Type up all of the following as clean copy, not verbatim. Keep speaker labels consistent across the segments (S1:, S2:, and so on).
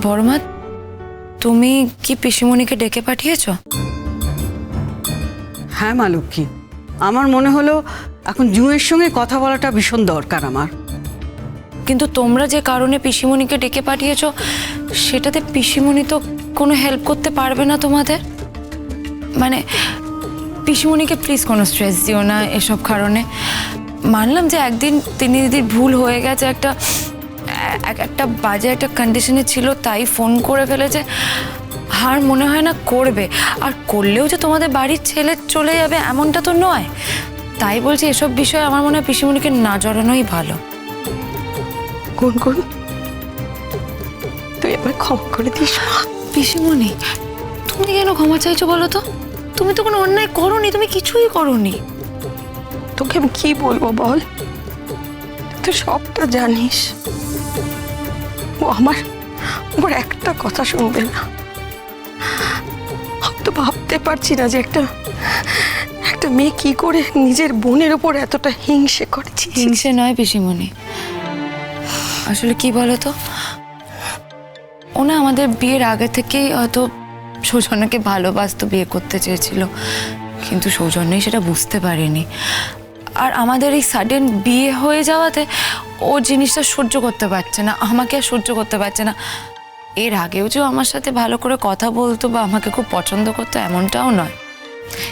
S1: বড়মা, তুমি কি পিসিমণিকে ডেকে পাঠিয়েছো?
S2: হ্যাঁ মা লক্ষ্মী, আমার মনে হলো এখন জুঁয়ের সঙ্গে কথা বলাটা ভীষণ দরকার আমার।
S1: কিন্তু তোমরা যে কারণে পিসিমণিকে ডেকে পাঠিয়েছো সেটাতে পিসিমণি তো কোনো হেল্প করতে পারবে না তোমাদের। মানে পিসিমণিকে প্লিজ কোনো স্ট্রেস দিও না এসব কারণে। মানলাম যে একদিন তিনি দিদির ভুল হয়ে গেছে, একটা বাজে একটা কন্ডিশনে ছিল তাই ফোন করে ফেলেছে, আর মনে হয় না করবে। আর করলেও যে তোমাদের বাড়ির ছেলে চলে যাবে এমনটা তো নয়। তাই বলছি এসব বিষয়ে আমার মনে হয় পিসিমণিকে না জড়ানোই ভালো।
S3: গুনগুন, তুই আমায় ক্ষমা করে দিস মা।
S1: পিসিমণি, তুমি কেন ক্ষমা চাইছো বলো তো? তুমি তো কোনো অন্যায় করোনি, তুমি কিছুই করোনি।
S3: তোকে আমি কি বলবো বল, তুই সবটা জানিস। ও আমার একটা কথা শুনবে না। আমি তো ভাবতে পারছি না যে একটা মেয়ে কি করে নিজের বোনের ওপর এতটা হিংসে করেছি।
S1: হিংসে নয় পিসিমণি, আসলে কি বলতো, ওনা আমাদের বিয়ের আগে থেকেই হয়তো সৌজন্যকে ভালোবাসতো, বিয়ে করতে চেয়েছিল, কিন্তু সৌজন্যই সেটা বুঝতে পারেনি। আর আমাদের এই সাডেন বিয়ে হয়ে যাওয়াতে ও জিনিসটা সহ্য করতে পারছে না, আমাকে আর সহ্য করতে পারছে না। এর আগেও যে আমার সাথে ভালো করে কথা বলতো বা আমাকে খুব পছন্দ করতো এমনটাও নয়।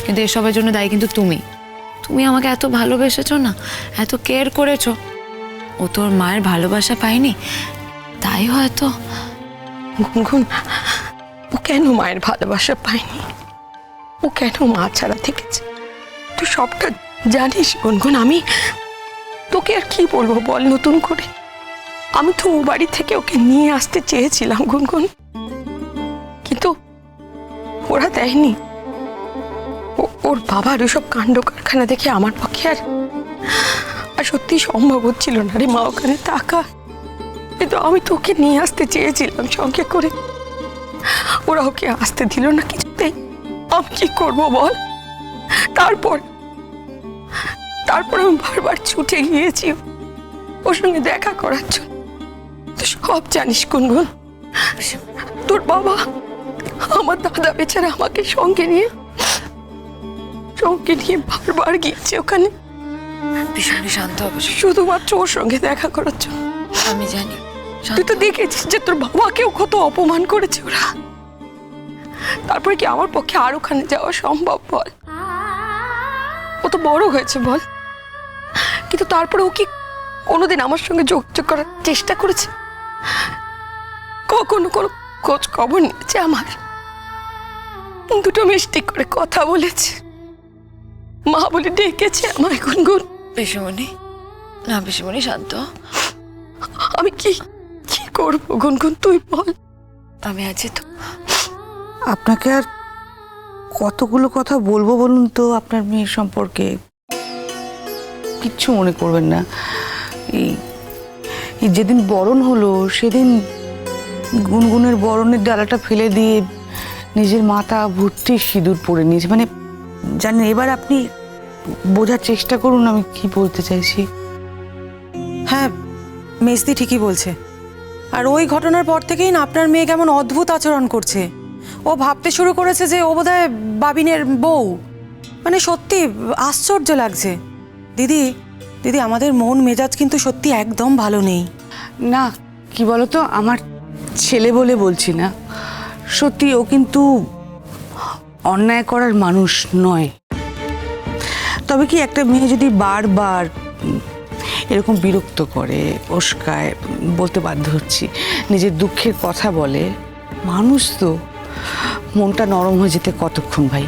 S1: কিন্তু এসবের জন্য দায়ী কিন্তু তুমি আমাকে এত ভালোবেসেছো না, এত কেয়ার করেছো। ও তোর মায়ের ভালোবাসা পায়নি, তাই হয়তো।
S3: গুনগুন, ও কেন মায়ের ভালোবাসা পায়নি? ও কেন মা ছাড়া থেকেছে? তুই সবটা জানিস গুনগুন। আমি তোকে আর কি বলবো বল নতুন করে? আমি তো ও বাড়ি থেকে ওকে নিয়ে আসতে চেয়েছিলাম গুনগুন, কিন্তু ওরা দেয়নি। ওর বাবার ওইসব কাণ্ড কারখানা দেখে আমার পক্ষে আর সত্যি সম্ভব হচ্ছিল না রে মা ওখানে থাকা। কিন্তু আমি তো ওকে নিয়ে আসতে চেয়েছিলাম সঙ্গে করে, ওরা ওকে আসতে দিল না কিছুতেই। আমি কি করবো বল? তারপর আমি বারবার ছুটে গিয়েছি ওর সঙ্গে দেখা করার জন্য। তো সব জানিস গুনগুন, তোর বাবা আমার দাদা বেচারা আমাকে সঙ্গে নিয়ে বারবার গিয়েছে ওখানে।
S1: ভীষণই শান্ত হবে,
S3: শুধুমাত্র ওর সঙ্গে দেখা করার জন্য।
S1: আমি জানি।
S3: তুই তো দেখেছিস যে তোর বাবাকেও কত অপমান করেছে ওরা। তারপরে কি আমার পক্ষে আর ওখানে যাওয়া সম্ভব বল? ও তো বড় হয়েছে বল, কিন্তু তারপরে ও কি কোনোদিন আমার সঙ্গে যোগাযোগ করার চেষ্টা করেছে? কখনো কোনো খোঁজ খবর নিয়েছে আমার? দুটো মিষ্টি করে কথা বলেছে, মা বলে ডেকেছে আমায় গুনগুন?
S1: পিসিমণি, না পিসিমণি শান্ত।
S3: আমি কি করবো গুনগুন তুই বল?
S1: আমি আছি তো।
S4: আপনাকে আর কতগুলো কথা বলবো বলুন তো আপনার মেয়ের সম্পর্কে। কিচ্ছু মনে করবেন না। এই যেদিন বরণ হলো সেদিন গুনগুনের বরণের ডালাটা ফেলে দিয়ে নিজের মাথা ভর্তি সিঁদুর পরে নিয়েছে। মানে জানেন, এবার আপনি বোঝার চেষ্টা করুন আমি কি বলতে চাইছি।
S5: হ্যাঁ, মেজদি ঠিকই বলছে। আর ওই ঘটনার পর থেকেই না আপনার মেয়ে কেমন অদ্ভুত আচরণ করছে। ও ভাবতে শুরু করেছে যে ও বোধহয় বাবিনের বউ। মানে সত্যি আশ্চর্য লাগছে। দিদি আমাদের মন মেজাজ কিন্তু সত্যি একদম ভালো নেই।
S4: না, কি বলতো, আমার ছেলে বলে বলছি না, সত্যি ও কিন্তু অন্যায় করার মানুষ নয়। তবে কি, একটা মেয়ে যদি বারবার এরকম বিরক্ত করে, উস্কায়, বলতে বাধ্য হচ্ছি, নিজের দুঃখের কথা বলে, মানুষ তো মনটা নরম হয়ে যেতে কতক্ষণ ভাই?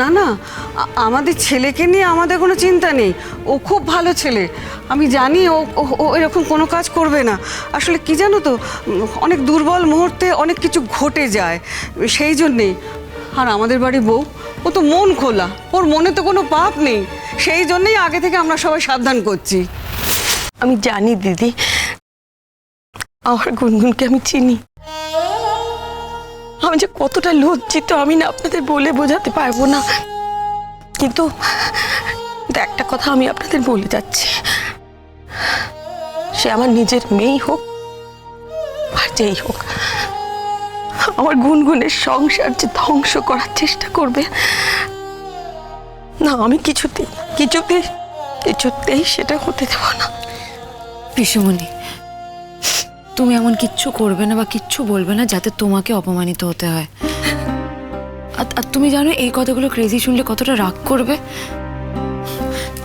S2: না না, আমাদের ছেলেকে নিয়ে আমাদের কোনো চিন্তা নেই। ও খুব ভালো ছেলে, আমি জানি ও এরকম কোনো কাজ করবে না। আসলে কি জানো তো, অনেক দুর্বল মুহূর্তে অনেক কিছু ঘটে যায়, সেই জন্যেই। আর আমাদের বাড়ি বউ, ও তো মন খোলা, ওর মনে তো কোনো পাপ নেই, সেই জন্যই আগে থেকে আমরা সবাই সাবধান করছি।
S3: আমি জানি দিদি, আমার গুনগুনকে আমি চিনি। আমি যে কতটা লজ্জিত আমি না আপনাদের বলে বোঝাতে পারবো না। কিন্তু একটা কথা আমি আপনাদের বলে যাচ্ছি, সে আমার নিজের মেয়েই হোক আর যেই হোক, আমার গুনগুনের সংসার যে ধ্বংস করার চেষ্টা করবে, না, আমি কিছুতেই সেটা হতে দেব না।
S1: পিসিমণি, তুমি এমন কিচ্ছু করবে না বা কিচ্ছু বলবে না যাতে তোমাকে অপমানিত হতে হয়। আর তুমি জানো এই কথাগুলো ক্রেজি শুনলে কতটা রাগ করবে।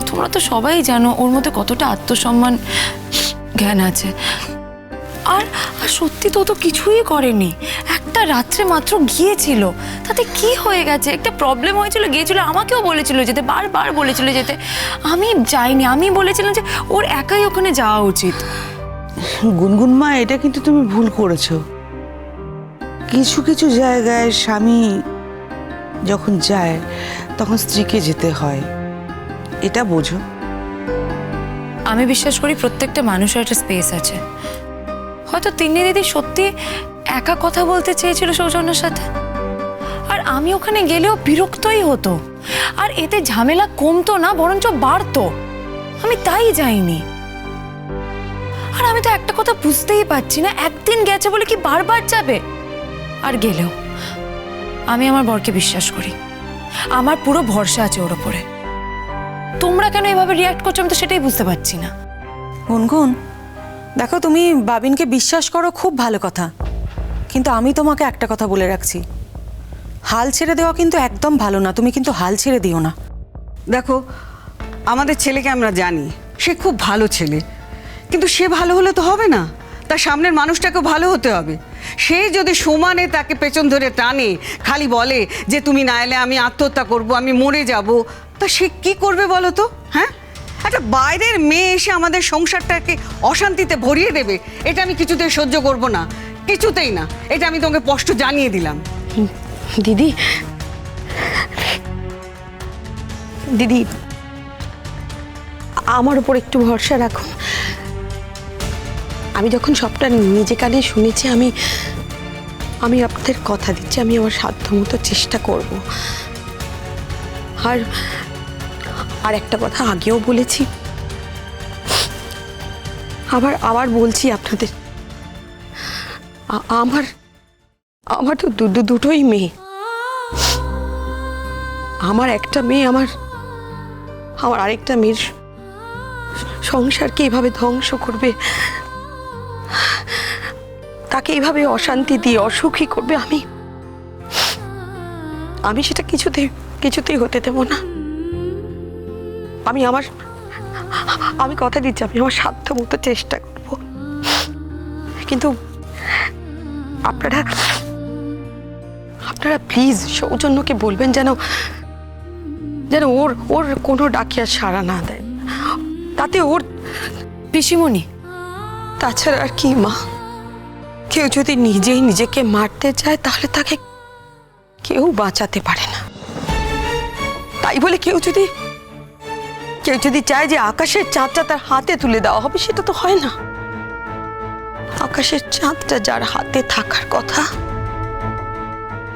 S1: তোমরা তো সবাই জানো ওর মধ্যে কতটা আত্মসম্মান জ্ঞান আছে। আর সত্যি তো ও তো কিছুই করেনি, একটা রাত্রে মাত্র গিয়েছিল, তাতে কি হয়ে গেছে? একটা প্রবলেম হয়েছিল, গিয়েছিল, আমাকেও বলেছিল যেতে, বারবার বলেছিল যেতে, আমি যাইনি। আমি বলেছিলাম যে ওর একাই ওখানে যাওয়া উচিত।
S4: গুনগুন মা, এটা কিন্তু তুমি ভুল করেছো। কিছু কিছু জায়গায় স্বামী যখন যায় তখন স্ত্রীকে যেতে হয়, এটা বোঝো।
S1: আমি বিশ্বাস করি প্রত্যেকটা মানুষের একটা স্পেস আছে। হয়তো তিন্নি দিদি সত্যি একা কথা বলতে চেয়েছিল সৌজন্যের সাথে, আর আমি ওখানে গেলেও বিরক্তই হতো, আর এতে ঝামেলা কমতো না বরঞ্চ বাড়তো। আমি তাই যাইনি। আর আমি তো একটা কথা বুঝতেই পারছি না, একদিন গেছে বলে কি বারবার যাবে? আর গেলেও আমি আমার বরকে বিশ্বাস করি, আমার পুরো ভরসা আছে ওর ওপরে। তোমরা কেন এভাবে রিয়াক্ট করছো আমি তো সেটাই বুঝতে পারছি না।
S5: গুনগুন, দেখো, তুমি বাবিনকে বিশ্বাস করো, খুব ভালো কথা, কিন্তু আমি তোমাকে একটা কথা বলে রাখছি, হাল ছেড়ে দেওয়া কিন্তু একদম ভালো না। তুমি কিন্তু হাল ছেড়ে দিও না।
S2: দেখো, আমাদের ছেলেকে আমরা জানি, সে খুব ভালো ছেলে, কিন্তু সে ভালো হলে তো হবে না, তার সামনের মানুষটাকেও ভালো হতে হবে। সে যদি সমানে তাকে পেছন ধরে টানে, খালি বলে যে তুমি না এলে আমি আত্মহত্যা করব, আমি মরে যাব, তা সে কি করবে বলো তো? হ্যাঁ, একটা বাইরের মেয়ে এসে আমাদের সংসারটাকে অশান্তিতে ভরিয়ে দেবে, এটা আমি কিছুতেই সহ্য করব না, কিছুতেই না। এটা আমি তোমাকে স্পষ্ট জানিয়ে দিলাম।
S3: দিদি, আমার উপর একটু ভরসা রাখুন। আমি যখন সবটা নিজে কানে শুনেছি, আমি আপনাদের কথা দিচ্ছি, আমি আমার সাধ্যমতো চেষ্টা করব। আর একটা কথা আগেও বলেছি, আবার বলছি আপনাদের, আমার তো দুটোই মেয়ে। আমার একটা মেয়ে আমার আরেকটা মেয়ের সংসারকে এভাবে ধ্বংস করবে, তাকে এইভাবে অশান্তি দিয়ে অসুখী করবে, আমি সেটা কিছুতেই হতে দেব না। আমি কথা দিচ্ছি, আমি আমার সাধ্য মতো চেষ্টা করব, কিন্তু আপনারা প্লিজ সৌজন্যকে বলবেন যেন ওর কোনো ডাকে আর সাড়া না দেয়, তাতে ওর।
S1: পিসিমণি,
S3: তাছাড়া আর কি মা, কেউ যদি নিজেই নিজেকে মারতে চায় তাহলে তাকে কেউ বাঁচাতে পারে না। তাই বলে কেউ যদি চায় যে আকাশের চাঁদটা তার হাতে তুলে দেওয়া হবে, সেটা তো হয় না। আকাশের চাঁদটা যার হাতে থাকার কথা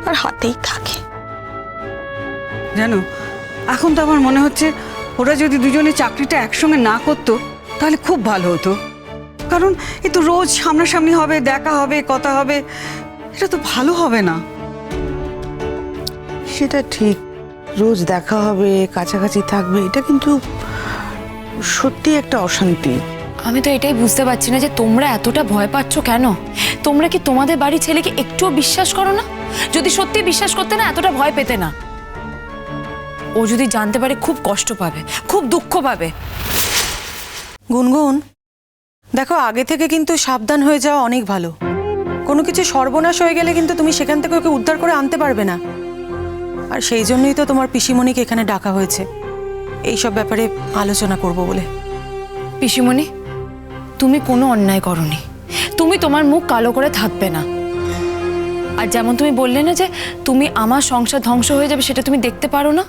S3: আর হাতেই থাকে।
S2: জানো, এখন তো আমার মনে হচ্ছে ওরা যদি দুজনে চাকরিটা একসঙ্গে না করতো তাহলে খুব ভালো হতো, কারণ এ তো রোজ সামনাসামনি হবে, দেখা হবে, কথা হবে, এটা তো ভালো হবে না।
S4: সেটা ঠিক, রোজ দেখা হবে, কাছাকাছি থাকবে, এটা কিন্তু সত্যি একটা অশান্তি।
S1: আমি তো এটাই বুঝতে পারছি না যে তোমরা এতটা ভয় পাচ্ছ কেন? তোমরা কি তোমাদের বাড়ির ছেলেকে একটুও বিশ্বাস করো না? যদি সত্যি বিশ্বাস করতে না, এতটা ভয় পেতে না। ও যদি জানতে পারে খুব কষ্ট পাবে, খুব দুঃখ পাবে।
S5: গুনগুন, দেখো, আগে থেকে কিন্তু সাবধান হয়ে যাওয়া অনেক ভালো। কোনো কিছু সর্বনাশ হয়ে গেলে কিন্তু তুমি সেখান থেকে ওকে উদ্ধার করে আনতে পারবে না। আর সেই জন্যই তো তোমার পিসিমণিকে এখানে ডাকা হয়েছে, এইসব ব্যাপারে আলোচনা করব বলে।
S1: পিসিমণি, তুমি কোনো অন্যায় করনি, তুমি তোমার মুখ কালো করে থাকবে না। আর যেমন তুমি বললে না যে তুমি আমার সংসার ধ্বংস হয়ে যাবে, সেটা তুমি দেখতে পারো না,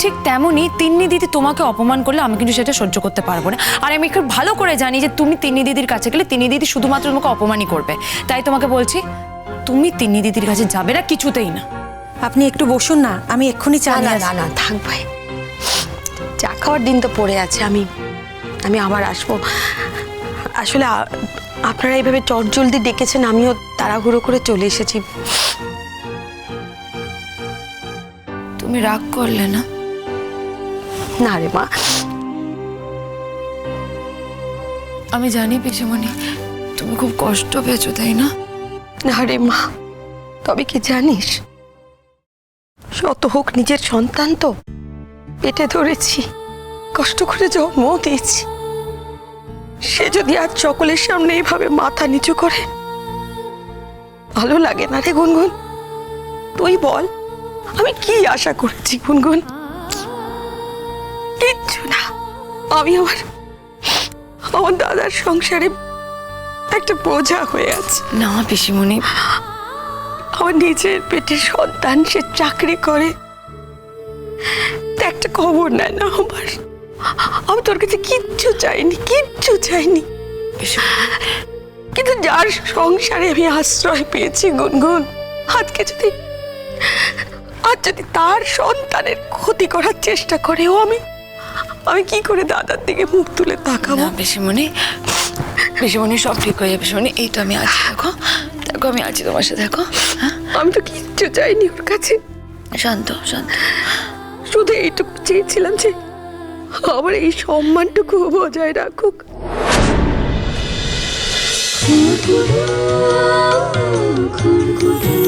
S1: ঠিক তেমনই তিন্নি দিদি তোমাকে অপমান করলে আমি কিন্তু সেটা সহ্য করতে পারবো না। আর আমি খুব ভালো করে জানি যে তুমি তিন্নি দিদির কাছে গেলে তিন্নি দিদি শুধুমাত্র তোমাকে অপমানই করবে। তাই তোমাকে বলছি, তুমি তিন্নি দিদির কাছে যাবে না, কিছুতেই না।
S5: আপনি একটু বসুন না, আমি এক্ষুনি চা নিয়ে আসছি।
S3: না, থাক ভাই, চা খাওয়ার দিন তো পড়ে আছে, আমি আবার আসবো। আসলে আপনারা এইভাবে চটজলদি ডেকেছেন, আমিও তাড়াহুড়ো করে চলে এসেছি।
S1: তুমি রাগ করলে না?
S3: না রে মা,
S1: আমি জানি পিসিমণি তুমি খুব কষ্ট পেয়েছো, তাই না?
S3: না রে মা, তবে কি জানিস, শত হোক নিজের সন্তান তো, পেটে ধরেছি, কষ্ট করে জন্ম দিয়েছি, সে যদি আজ সকলের সামনে এইভাবে মাথা নিচু করে, ভালো লাগে না রে গুনগুন? তুই বল, আমি কি আশা করেছি গুনগুন? কিচ্ছু না। আমি আমার দাদার সংসারে একটা বোঝা হয়ে আছে।
S1: না পিসিমণি,
S3: আমার নিজের পেটে সন্তান, সে চাকরি করে, একটা খবর নেয় না আমার। আমি তোর কাছে কিচ্ছু চাইনি, কিচ্ছু চাইনি, কিন্তু যার সংসারে আমি আশ্রয় পেয়েছি গুনগুন, আজকে যদি তার সন্তানের ক্ষতি করার চেষ্টা করে, আমি কি করে দাদার দিকে মুখ তুলে তাকাবো?
S1: না পিসিমণি, পিসিমণি সব ঠিক হয়ে যাবে পিসিমণি। এই তো আমি আছি, দেখো দেখো আমি আছি তোমার সাথে, দেখো। হ্যাঁ,
S3: আমি তো কিচ্ছু চাইনি ওর কাছে,
S1: শান্ত শান্ত।
S3: শুধু এইটুকু চেয়েছিলাম যে আমার এই সম্মানটুকু বজায় রাখুক।
S6: খুন খুন